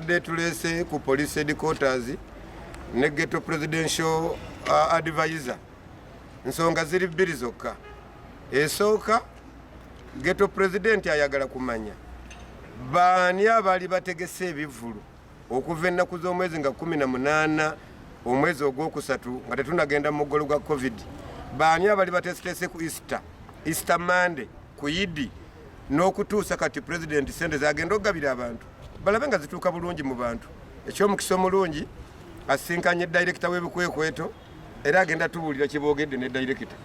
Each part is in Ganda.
tubadde tulese ku police headquarters ne ghetto presidential advisor nsonga ziri bbiri zokka. Esooka ghetto president ayagala kumanya baani abali bategese ebivulu okuva ennaku z'omwezi nga 18 omwezi ogwokusatu nga tetunagenda mu muggalo gwa covid. Baani abali batesitese ku Easter Monday ku Yidi n'okutuusa kati president sente zagenda okugabira abantu balabe nga zituuka bulungi mu bantu. Ekyomukisa omulungi asinkanye director w'ebikwekweto era agenda tubuulira kiboogedde ne director.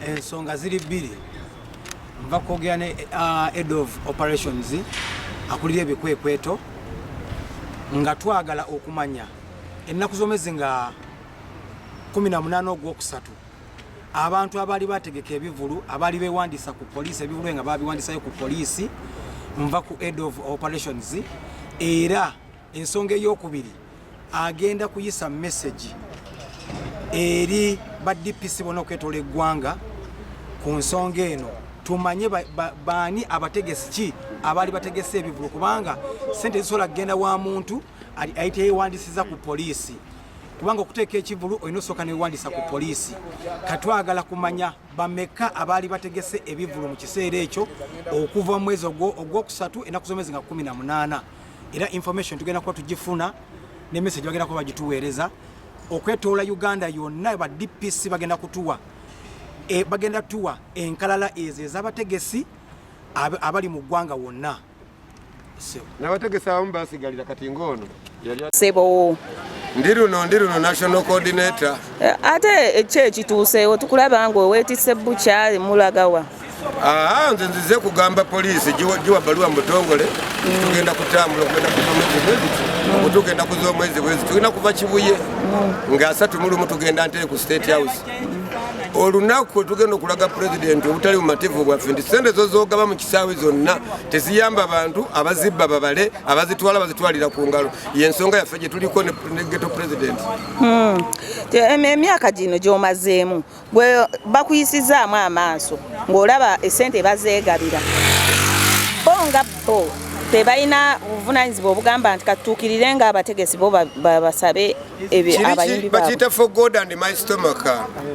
Ensonga ziri bbiri. Nva kwogera ne head of operations akulira ebikwekweto nga twagala okumanya ennaku z'omwezi nga 18 ogwokusatu abantu abali bategeka ebivulu abali bewandiisa ku poliisi ebivulu nga babiwandiisayo ku poliisi nva ku head of operations era ensonga ey'okubiri agenda kuyisa message eri ba DPC bonna okwetoola eggwanga ku nsonga eno tumanye baani abategesi ki abali bategese ebivulu kubanga sente zisobola kugenda wa muntu ayite yewandiisiza ku poliisi kubanga okuteeka ekivulu olina osooka newandiisa ku poliisi. Katwagala kumanya bameka abali bategese ebivulu mu kiseera ekyo okuva mu mwezi ogwokusatu ennaku z'omwezi nga 18 era information tugenda kuba tugifuna ne message bagenda kuba bagituweereza okwetoola Uganda yonna ba DPC bagenda kutuwa bagenda tuwa enkalala ezo ez'abategesi abali mu ggwanga wonna. N'abategesi abamu basigalira kati ng'ono Sebo ndiruno national coordinator ate ekituuseewo tukulaba nga weetisse bukya mulagawa. Nze nzize kugamba poliisi giwa baluwa mutongole tugenda kutambula okugenda kuva mwezi tugenda kuza omwezi bwezi tugenda kuva Kibuye nga 3 tugenda Ntere ku State House. Olunaku tugenda okulaga president obutali bumativu bwaffe nti sente zozogaba mu kisaawe zonna teziyamba abantu abazibba babale abazitwala bazitwalira ku ngalo yensonga yaffe gye tuliko ne ghetto president. Emyaka gino gy'omazeemu bwe bakuyisizaamu amaaso ng'olaba esente bazeegabira bonga bo tebalina buvunaanyizibwa obugamba nti katuukirire nga abategesi bo basabe abayimbi baabwe. Bakiyita for God and my stomach.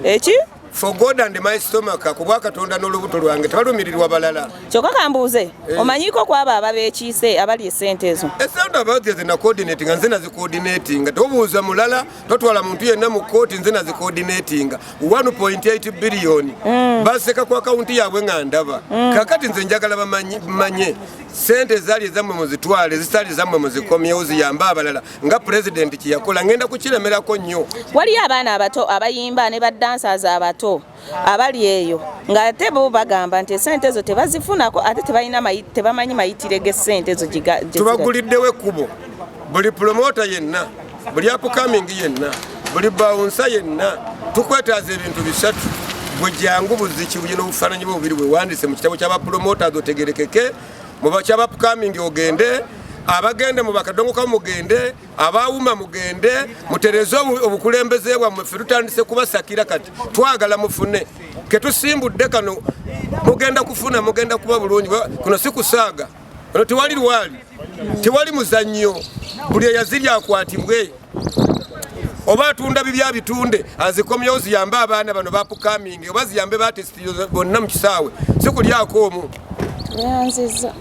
Eki? For God and my stomach kubwa Katonda n'olubuto lwange tebalumirirwa balala. Kyokka kambuuze omanyiko kwaba ababeekiise abali esente ezo. Esente abaageze na coordinating nze na coordinating tobuuza mulala totwala muntu yenna mu kooti nze na coordinating 1.8 billion baseka ku akaunti yaabwe nga ndaba kakati nze njagala bamanye sente zali zammwe muzitwale zitali zammwe muzikomyewo ziyamba abalala nga president kiyakola ngenda kukiremerako nnyo. Wali abaana abato abayimba ne baddancers abato abali eyo nga ate bo bagamba nti sente ezo tebazifunako ate tebamanyi mayitire g'essente ezo tubaguliddewo ekkubo buli promoter yenna buli upcoming yenna buli bouncer yenna tukwetaaza ebintu bisatu bwejangu buzikibuye n'obufaananyi bwobubiri bwewandise mu kitabo ky'abapromoters otegerekeke mu bakyaba upcoming ogende abagende mu bakadongoka mugende abawuma mugende mutereze obukulembeze bwammwe ffe tutandise kubasakira kati twagala mufune ketusimbudde kano mugenda kufuna mugenda kuba bulungi kuno si kusaaga ono tewali lwali tewali muzannyo buli eyaziri akwatibwe oba atunda bibya bitunde azikomyewo ziyambe abaana bano bapukamingi oba ziyambe batesitiyo bonna mu kisaawe si kulyako omu. Yanziza.